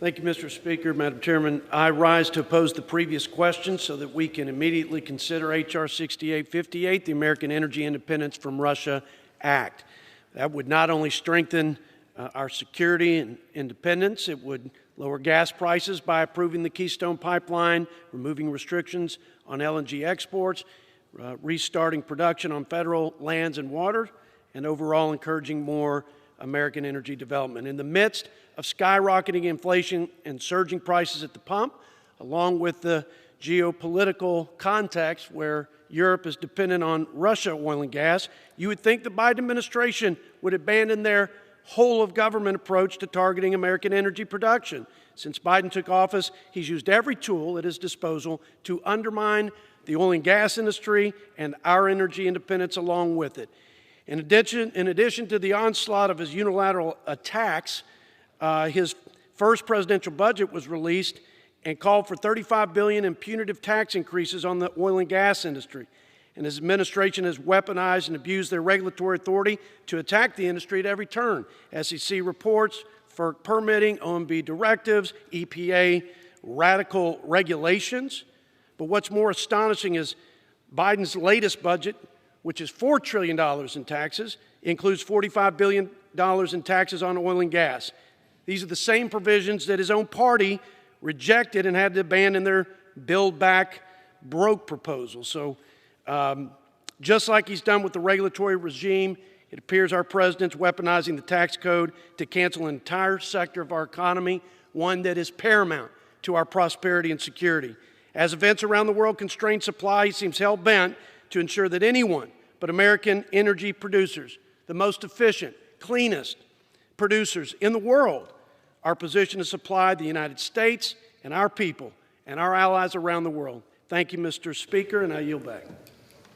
Thank you, Mr. Speaker. Madam Chairman, I rise to oppose the previous question so that we can immediately consider H.R. 6858, the American Energy Independence from Russia Act. That would not only strengthen our security and independence, it would lower gas prices by approving the Keystone Pipeline, removing restrictions on LNG exports, restarting production on federal lands and water, and overall encouraging more American energy development. In the midst of skyrocketing inflation and surging prices at the pump, along with the geopolitical context where Europe is dependent on Russia oil and gas, you would think the Biden administration would abandon their whole-of-government approach to targeting American energy production. Since Biden took office, he's used every tool at his disposal to undermine the oil and gas industry and our energy independence along with it. In addition to the onslaught of his unilateral attacks, his first presidential budget was released and called for $35 billion in punitive tax increases on the oil and gas industry. And his administration has weaponized and abused their regulatory authority to attack the industry at every turn. SEC reports, FERC permitting, OMB directives, EPA radical regulations. But what's more astonishing is Biden's latest budget, which is $4 trillion in taxes, includes $45 billion in taxes on oil and gas. These are the same provisions that his own party rejected and had to abandon their Build Back Broke proposal. So just like he's done with the regulatory regime, it appears our president's weaponizing the tax code to cancel an entire sector of our economy, one that is paramount to our prosperity and security. As events around the world constrain supply, he seems hell-bent to ensure that anyone but American energy producers, the most efficient, cleanest producers in the world, are positioned to supply the United States and our people and our allies around the world. Thank you, Mr. Speaker, and I yield back.